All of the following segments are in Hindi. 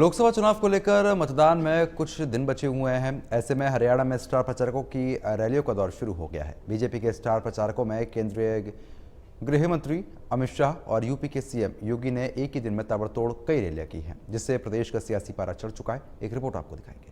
लोकसभा चुनाव को लेकर मतदान में कुछ दिन बचे हुए हैं। ऐसे में हरियाणा में स्टार प्रचारकों की रैलियों का दौर शुरू हो गया है। बीजेपी के स्टार प्रचारकों में केंद्रीय गृह मंत्री अमित शाह और यूपी के सीएम योगी ने एक ही दिन में ताबड़तोड़ कई रैलियां की हैं, जिससे प्रदेश का सियासी पारा चढ़ चुका है। एक रिपोर्ट आपको दिखाएंगे।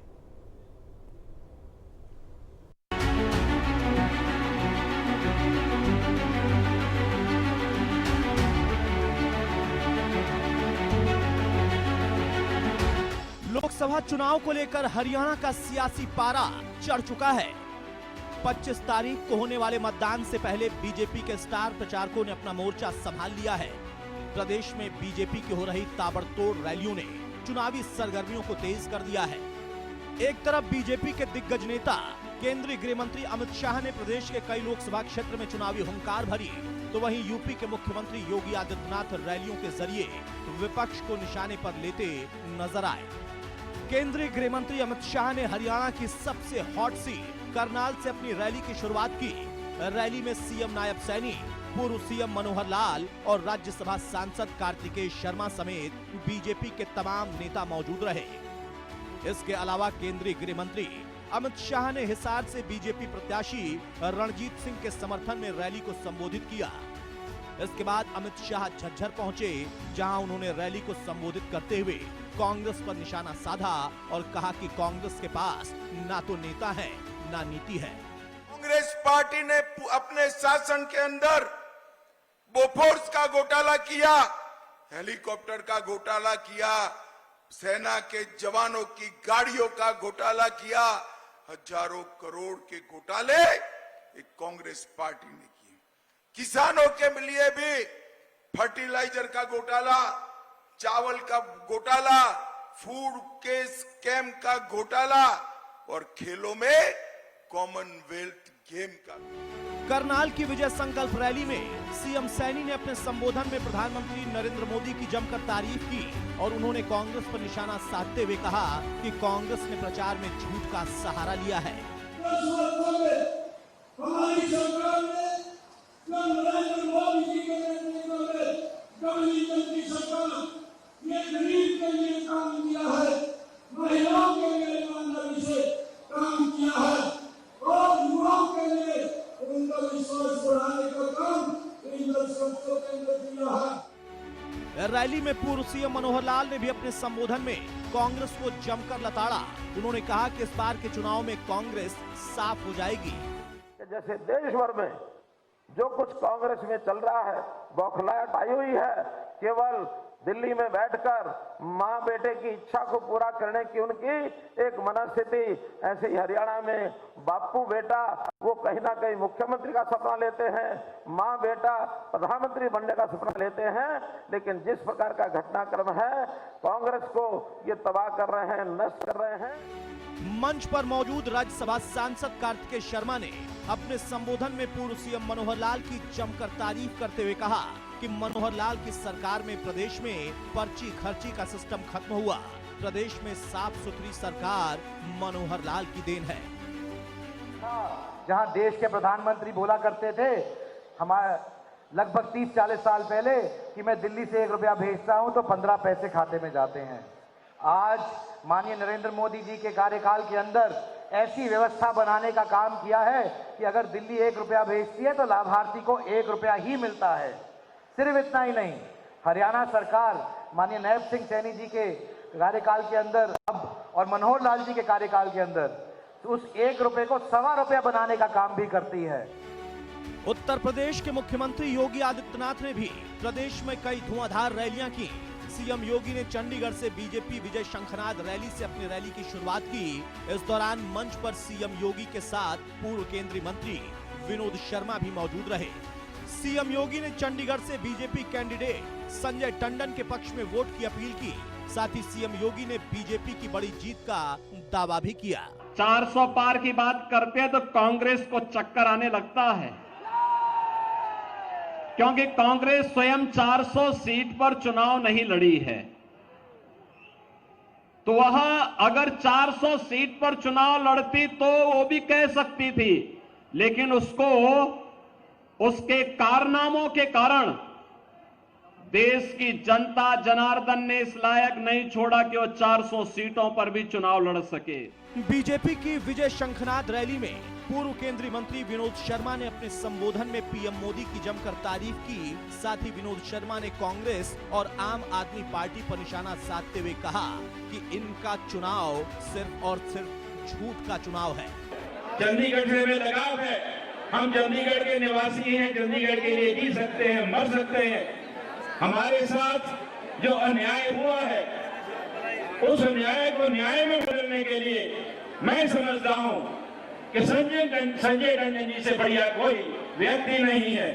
लोकसभा चुनाव को लेकर हरियाणा का सियासी पारा चढ़ चुका है। 25 तारीख को होने वाले मतदान से पहले बीजेपी के स्टार प्रचारकों ने अपना मोर्चा संभाल लिया है। प्रदेश में बीजेपी की हो रही ताबड़तोड़ रैलियों ने चुनावी सरगर्मियों को तेज कर दिया है। एक तरफ बीजेपी के दिग्गज नेता केंद्रीय गृह मंत्री अमित शाह ने प्रदेश के कई लोकसभा क्षेत्र में चुनावी हुंकार भरी, तो वहीं यूपी के मुख्यमंत्री योगी आदित्यनाथ रैलियों के जरिए विपक्ष को निशाने पर लेते नजर आए। केंद्रीय गृह मंत्री अमित शाह ने हरियाणा की सबसे हॉट सीट करनाल से अपनी रैली की शुरुआत की। रैली में सीएम नायब सैनी, पूर्व सीएम मनोहर लाल और राज्यसभा सांसद कार्तिकेय शर्मा समेत बीजेपी के तमाम नेता मौजूद रहे। इसके अलावा केंद्रीय गृह मंत्री अमित शाह ने हिसार से बीजेपी प्रत्याशी रणजीत सिंह के समर्थन में रैली को संबोधित किया। इसके बाद अमित शाह झज्जर पहुंचे, जहां उन्होंने रैली को संबोधित करते हुए कांग्रेस पर निशाना साधा और कहा कि कांग्रेस के पास ना तो नेता है ना नीति है। कांग्रेस पार्टी ने अपने शासन के अंदर बोफोर्स का घोटाला किया, हेलीकॉप्टर का घोटाला किया, सेना के जवानों की गाड़ियों का घोटाला किया। हजारों करोड़ के घोटाले एक कांग्रेस पार्टी ने किए। किसानों के लिए भी फर्टिलाइजर का घोटाला, चावल का घोटाला, फूड के स्कैम का घोटाला और खेलों में कॉमनवेल्थ गेम का। करनाल की विजय संकल्प रैली में सीएम सैनी ने अपने संबोधन में प्रधानमंत्री नरेंद्र मोदी की जमकर तारीफ की और उन्होंने कांग्रेस पर निशाना साधते हुए कहा कि कांग्रेस ने प्रचार में झूठ का सहारा लिया है। हमारी सरकार ने नरेंद्र मोदी जी के नेतृत्व में गरीब की सरकार ये गरीब के लिए काम किया है, महिलाओं के लिए ईमानदारी से काम किया है और युवाओं के लिए उनका विश्वास बढ़ाने का काम इन दर्शकों के अंदर किया है। रैली में पूर्व सीएम मनोहर लाल ने भी अपने संबोधन में कांग्रेस को जमकर लताड़ा। उन्होंने कहा कि इस बार के चुनाव में कांग्रेस साफ हो जाएगी। जैसे देश भर में जो कुछ कांग्रेस में चल रहा है, बौखलाहट आई हुई है। केवल दिल्ली में बैठकर मां बेटे की इच्छा को पूरा करने की उनकी एक मनस्थिति, ऐसे ही हरियाणा में बापू बेटा वो कहीं ना कहीं मुख्यमंत्री का सपना लेते हैं, मां बेटा प्रधानमंत्री बनने का सपना लेते हैं। लेकिन जिस प्रकार का घटनाक्रम है, कांग्रेस को ये तबाह कर रहे हैं, नष्ट कर रहे हैं। मंच पर मौजूद राज्यसभा सांसद कार्तिकेय शर्मा ने अपने संबोधन में पूर्व सीएम मनोहर लाल की जमकर तारीफ करते हुए कहा कि मनोहर लाल की सरकार में प्रदेश में पर्ची खर्ची का सिस्टम खत्म हुआ। प्रदेश में साफ सुथरी सरकार मनोहर लाल की देन है। जहां देश के प्रधानमंत्री बोला करते थे हमारे लगभग 30-40 साल पहले कि मैं दिल्ली से 1 रुपया भेजता हूं तो 15 पैसे खाते में जाते हैं। आज माननीय नरेंद्र मोदी जी के कार्यकाल के अंदर ऐसी व्यवस्था बनाने का काम किया है कि अगर दिल्ली 1 रुपया भेजती है तो लाभार्थी को 1 रुपया ही मिलता है। सिर्फ इतना ही नहीं, हरियाणा सरकार माननीय नायब सिंह सैनी जी के कार्यकाल के अंदर अब और मनोहर लाल जी के कार्यकाल के अंदर तो उस 1 रुपये को 1.25 रुपया बनाने का काम भी करती है। उत्तर प्रदेश के मुख्यमंत्री योगी आदित्यनाथ ने भी प्रदेश में कई धुआंधार रैलियां की। सीएम योगी ने चंडीगढ़ से बीजेपी विजय शंखनाद रैली से अपनी रैली की शुरुआत की। इस दौरान मंच पर सीएम योगी के साथ पूर्व केंद्रीय मंत्री विनोद शर्मा भी मौजूद रहे। सीएम योगी ने चंडीगढ़ से बीजेपी कैंडिडेट संजय टंडन के पक्ष में वोट की अपील की। साथ ही सीएम योगी ने बीजेपी की बड़ी जीत का दावा भी किया। 400 पार की बात करते हैं तो कांग्रेस को चक्कर आने लगता है, क्योंकि कांग्रेस स्वयं 400 सीट पर चुनाव नहीं लड़ी है। तो वह अगर 400 सीट पर चुनाव लड़ती तो वो भी कह सकती थी, लेकिन उसको उसके कारनामों के कारण देश की जनता जनार्दन ने इस लायक नहीं छोड़ा कि वो 400 सीटों पर भी चुनाव लड़ सके। बीजेपी की विजय शंखनाद रैली में पूर्व केंद्रीय मंत्री विनोद शर्मा ने अपने संबोधन में पीएम मोदी की जमकर तारीफ की। साथ ही विनोद शर्मा ने कांग्रेस और आम आदमी पार्टी पर निशाना साधते हुए कहा कि इनका चुनाव सिर्फ और सिर्फ झूठ का चुनाव है। चंडीगढ़ से हमें लगाव है, हम चंडीगढ़ के निवासी हैं, चंडीगढ़ के लिए जी सकते हैं, मर सकते हैं। हमारे साथ जो अन्याय हुआ है उस अन्याय को न्याय में बदलने के लिए मैं समझता हूं कि संजय रंजन जी से बढ़िया कोई व्यक्ति नहीं है।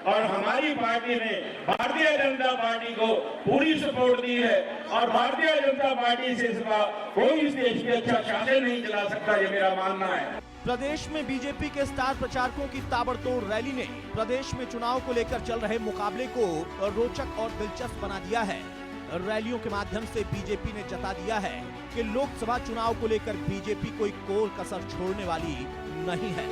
और हमारी पार्टी ने भारतीय जनता पार्टी को पूरी सपोर्ट दी है और भारतीय जनता पार्टी से सिवा कोई इस देश की अच्छा शासन नहीं चला सकता, ये मेरा मानना है। प्रदेश में बीजेपी के स्टार प्रचारकों की ताबड़तोड़ रैली ने प्रदेश में चुनाव को लेकर चल रहे मुकाबले को रोचक और दिलचस्प बना दिया है। रैलियों के माध्यम से बीजेपी ने जता दिया है कि लोकसभा चुनाव को लेकर बीजेपी कोई कोर कसर छोड़ने वाली नहीं है।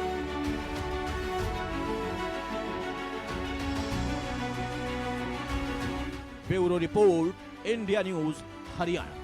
Bureau report, India news, Haryana.